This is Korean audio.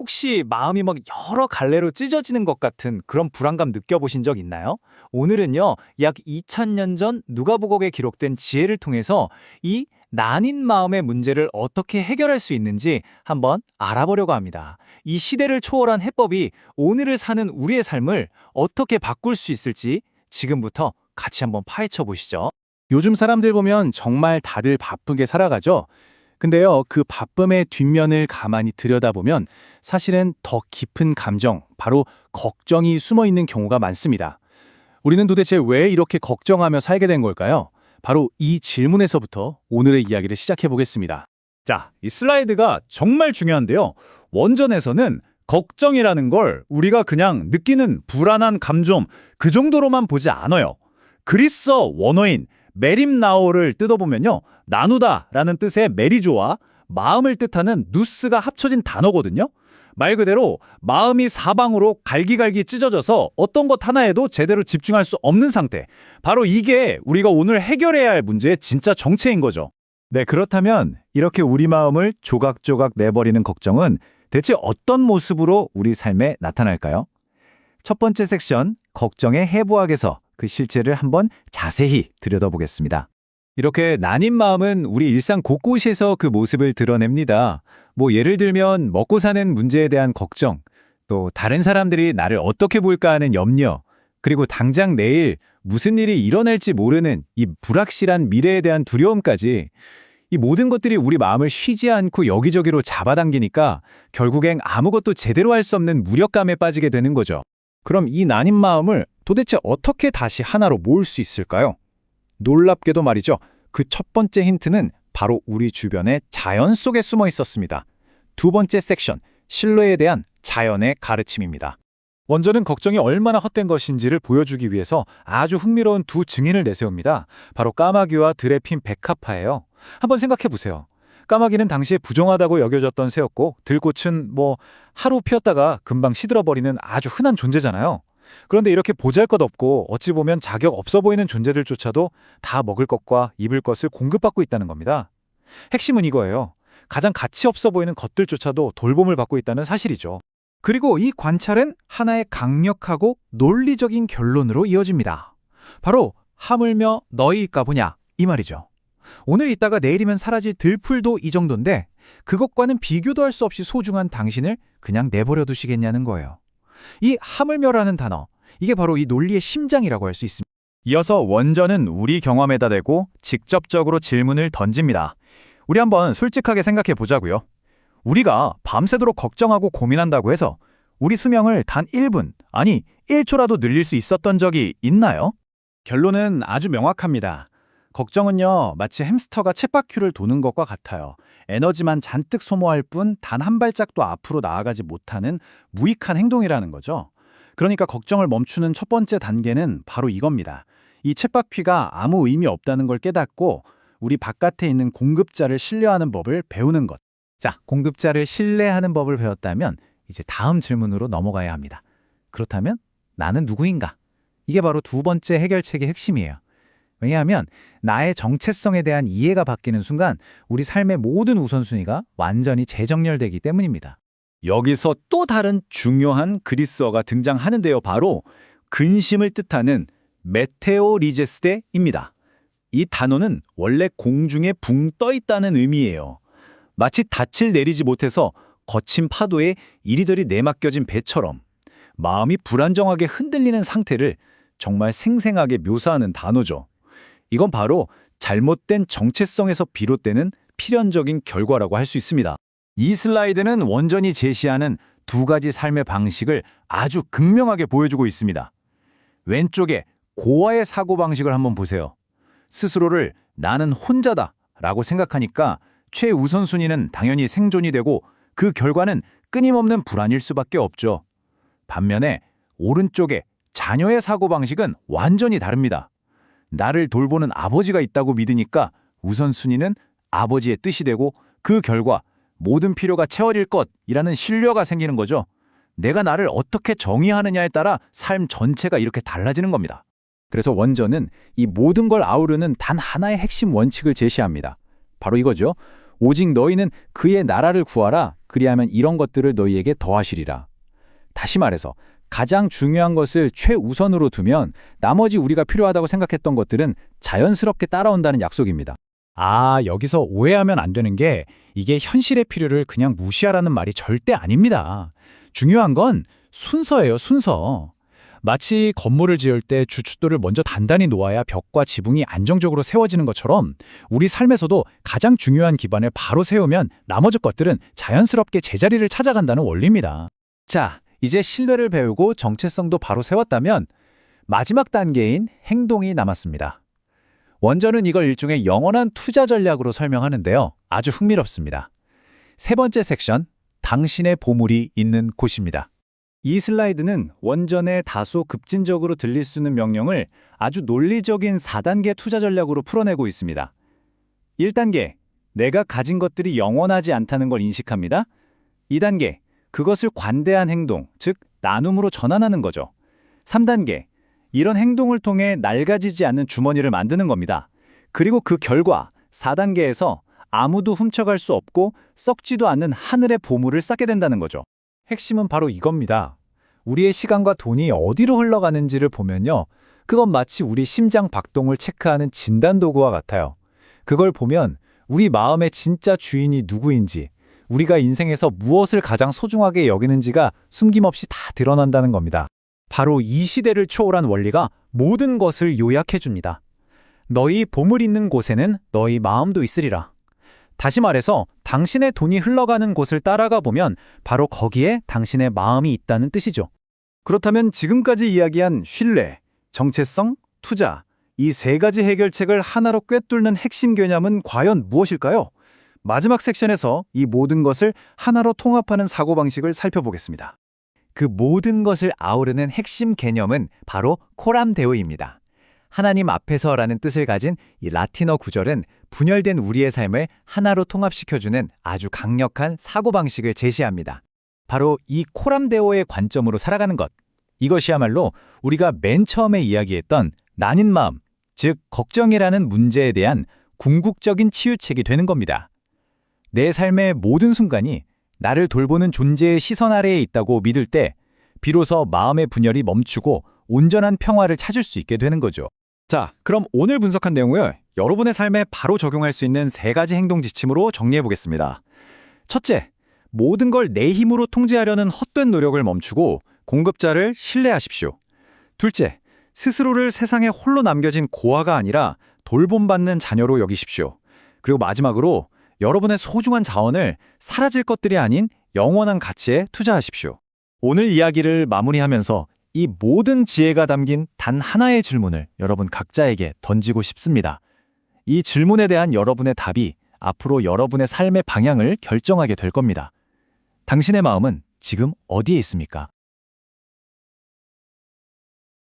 혹시 마음이 막 여러 갈래로 찢어지는 것 같은 그런 불안감 느껴보신 적 있나요? 오늘은요, 약 2000년 전 누가복음에 기록된 지혜를 통해서 이 나뉜 마음의 문제를 어떻게 해결할 수 있는지 한번 알아보려고 합니다. 이 시대를 초월한 해법이 오늘을 사는 우리의 삶을 어떻게 바꿀 수 있을지 지금부터 같이 한번 파헤쳐 보시죠. 요즘 사람들 보면 정말 다들 바쁘게 살아가죠. 근데요, 그 바쁨의 뒷면을 가만히 들여다보면 사실은 더 깊은 감정, 바로 걱정이 숨어 있는 경우가 많습니다. 우리는 도대체 왜 이렇게 걱정하며 살게 된 걸까요? 바로 이 질문에서부터 오늘의 이야기를 시작해 보겠습니다. 자, 이 슬라이드가 정말 중요한데요. 원전에서는 걱정이라는 걸 우리가 그냥 느끼는 불안한 감정 그 정도로만 보지 않아요. 그리스어 원어인 메림나오를 뜯어보면요. 나누다라는 뜻의 메리조와 마음을 뜻하는 누스가 합쳐진 단어거든요. 말 그대로 마음이 사방으로 갈기갈기 찢어져서 어떤 것 하나에도 제대로 집중할 수 없는 상태. 바로 이게 우리가 오늘 해결해야 할 문제의 진짜 정체인 거죠. 네, 그렇다면 이렇게 우리 마음을 조각조각 내버리는 걱정은 대체 어떤 모습으로 우리 삶에 나타날까요? 첫 번째 섹션, 걱정의 해부학에서 그 실체를 한번 자세히 들여다보겠습니다. 이렇게 나뉜 마음은 우리 일상 곳곳에서 그 모습을 드러냅니다. 예를 들면 먹고 사는 문제에 대한 걱정, 또 다른 사람들이 나를 어떻게 볼까 하는 염려, 그리고 당장 내일 무슨 일이 일어날지 모르는 이 불확실한 미래에 대한 두려움까지 이 모든 것들이 우리 마음을 쉬지 않고 여기저기로 잡아당기니까 결국엔 아무것도 제대로 할 수 없는 무력감에 빠지게 되는 거죠. 그럼 이 나뉜 마음을 도대체 어떻게 다시 하나로 모을 수 있을까요? 놀랍게도 말이죠. 그 첫 번째 힌트는 바로 우리 주변의 자연 속에 숨어 있었습니다. 두 번째 섹션, 신뢰에 대한 자연의 가르침입니다. 원전은 걱정이 얼마나 헛된 것인지를 보여주기 위해서 아주 흥미로운 두 증인을 내세웁니다. 바로 까마귀와 들에 핀 백합화예요. 한번 생각해 보세요. 까마귀는 당시에 부정하다고 여겨졌던 새였고 들꽃은 하루 피었다가 금방 시들어버리는 아주 흔한 존재잖아요. 그런데 이렇게 보잘것없고 어찌 보면 자격 없어 보이는 존재들조차도 다 먹을 것과 입을 것을 공급받고 있다는 겁니다. 핵심은 이거예요. 가장 가치 없어 보이는 것들조차도 돌봄을 받고 있다는 사실이죠. 그리고 이 관찰은 하나의 강력하고 논리적인 결론으로 이어집니다. 바로 하물며 너희일까 보냐 이 말이죠. 오늘 있다가 내일이면 사라질 들풀도 이 정도인데 그것과는 비교도 할 수 없이 소중한 당신을 그냥 내버려 두시겠냐는 거예요. 이 하물며라는 단어, 이게 바로 이 논리의 심장이라고 할 수 있습니다. 이어서 원전은 우리 경험에다 대고 직접적으로 질문을 던집니다. 우리 한번 솔직하게 생각해 보자고요. 우리가 밤새도록 걱정하고 고민한다고 해서 우리 수명을 단 1분, 아니 1초라도 늘릴 수 있었던 적이 있나요? 결론은 아주 명확합니다. 걱정은요, 마치 햄스터가 쳇바퀴를 도는 것과 같아요. 에너지만 잔뜩 소모할 뿐 단 한 발짝도 앞으로 나아가지 못하는 무익한 행동이라는 거죠. 그러니까 걱정을 멈추는 첫 번째 단계는 바로 이겁니다. 이 쳇바퀴가 아무 의미 없다는 걸 깨닫고 우리 바깥에 있는 공급자를 신뢰하는 법을 배우는 것. 자, 공급자를 신뢰하는 법을 배웠다면 이제 다음 질문으로 넘어가야 합니다. 그렇다면 나는 누구인가? 이게 바로 두 번째 해결책의 핵심이에요. 왜냐하면 나의 정체성에 대한 이해가 바뀌는 순간 우리 삶의 모든 우선순위가 완전히 재정렬되기 때문입니다. 여기서 또 다른 중요한 그리스어가 등장하는데요. 바로 근심을 뜻하는 메테오리제스데입니다. 이 단어는 원래 공중에 붕 떠 있다는 의미예요. 마치 닻을 내리지 못해서 거친 파도에 이리저리 내맡겨진 배처럼 마음이 불안정하게 흔들리는 상태를 정말 생생하게 묘사하는 단어죠. 이건 바로 잘못된 정체성에서 비롯되는 필연적인 결과라고 할 수 있습니다. 이 슬라이드는 원전이 제시하는 두 가지 삶의 방식을 아주 극명하게 보여주고 있습니다. 왼쪽에 고아의 사고방식을 한번 보세요. 스스로를 나는 혼자다 라고 생각하니까 최우선순위는 당연히 생존이 되고 그 결과는 끊임없는 불안일 수밖에 없죠. 반면에 오른쪽에 자녀의 사고방식은 완전히 다릅니다. 나를 돌보는 아버지가 있다고 믿으니까 우선순위는 아버지의 뜻이 되고 그 결과 모든 필요가 채워질 것이라는 신뢰가 생기는 거죠. 내가 나를 어떻게 정의하느냐에 따라 삶 전체가 이렇게 달라지는 겁니다. 그래서 원전은 이 모든 걸 아우르는 단 하나의 핵심 원칙을 제시합니다. 바로 이거죠. 오직 너희는 그의 나라를 구하라. 그리하면 이런 것들을 너희에게 더하시리라. 다시 말해서 가장 중요한 것을 최우선으로 두면 나머지 우리가 필요하다고 생각했던 것들은 자연스럽게 따라온다는 약속입니다. 여기서 오해하면 안 되는 게 이게 현실의 필요를 그냥 무시하라는 말이 절대 아닙니다. 중요한 건 순서예요, 순서. 마치 건물을 지을 때 주춧돌을 먼저 단단히 놓아야 벽과 지붕이 안정적으로 세워지는 것처럼 우리 삶에서도 가장 중요한 기반을 바로 세우면 나머지 것들은 자연스럽게 제자리를 찾아간다는 원리입니다. 자, 이제 신뢰를 배우고 정체성도 바로 세웠다면 마지막 단계인 행동이 남았습니다. 원전은 이걸 일종의 영원한 투자 전략으로 설명하는데요. 아주 흥미롭습니다. 세 번째 섹션, 당신의 보물이 있는 곳입니다. 이 슬라이드는 원전의 다소 급진적으로 들릴 수 있는 명령을 아주 논리적인 4단계 투자 전략으로 풀어내고 있습니다. 1단계, 내가 가진 것들이 영원하지 않다는 걸 인식합니다. 2단계, 그것을 관대한 행동, 즉 나눔으로 전환하는 거죠. 3단계, 이런 행동을 통해 낡아지지 않는 주머니를 만드는 겁니다. 그리고 그 결과 4단계에서 아무도 훔쳐갈 수 없고 썩지도 않는 하늘의 보물을 쌓게 된다는 거죠. 핵심은 바로 이겁니다. 우리의 시간과 돈이 어디로 흘러가는지를 보면요. 그건 마치 우리 심장 박동을 체크하는 진단도구와 같아요. 그걸 보면 우리 마음의 진짜 주인이 누구인지, 우리가 인생에서 무엇을 가장 소중하게 여기는지가 숨김없이 다 드러난다는 겁니다. 바로 이 시대를 초월한 원리가 모든 것을 요약해줍니다. 너희 보물 있는 곳에는 너희 마음도 있으리라. 다시 말해서 당신의 돈이 흘러가는 곳을 따라가 보면 바로 거기에 당신의 마음이 있다는 뜻이죠. 그렇다면 지금까지 이야기한 신뢰, 정체성, 투자, 이 세 가지 해결책을 하나로 꿰뚫는 핵심 개념은 과연 무엇일까요? 마지막 섹션에서 이 모든 것을 하나로 통합하는 사고방식을 살펴보겠습니다. 그 모든 것을 아우르는 핵심 개념은 바로 코람 데오입니다. 하나님 앞에서라는 뜻을 가진 이 라틴어 구절은 분열된 우리의 삶을 하나로 통합시켜주는 아주 강력한 사고방식을 제시합니다. 바로 이 코람 데오의 관점으로 살아가는 것. 이것이야말로 우리가 맨 처음에 이야기했던 나뉜 마음, 즉 걱정이라는 문제에 대한 궁극적인 치유책이 되는 겁니다. 내 삶의 모든 순간이 나를 돌보는 존재의 시선 아래에 있다고 믿을 때 비로소 마음의 분열이 멈추고 온전한 평화를 찾을 수 있게 되는 거죠. 자, 그럼 오늘 분석한 내용을 여러분의 삶에 바로 적용할 수 있는 3가지 행동 지침으로 정리해 보겠습니다. 첫째, 모든 걸 내 힘으로 통제하려는 헛된 노력을 멈추고 공급자를 신뢰하십시오. 둘째, 스스로를 세상에 홀로 남겨진 고아가 아니라 돌봄받는 자녀로 여기십시오. 그리고 마지막으로 여러분의 소중한 자원을 사라질 것들이 아닌 영원한 가치에 투자하십시오. 오늘 이야기를 마무리하면서 이 모든 지혜가 담긴 단 하나의 질문을 여러분 각자에게 던지고 싶습니다. 이 질문에 대한 여러분의 답이 앞으로 여러분의 삶의 방향을 결정하게 될 겁니다. 당신의 마음은 지금 어디에 있습니까?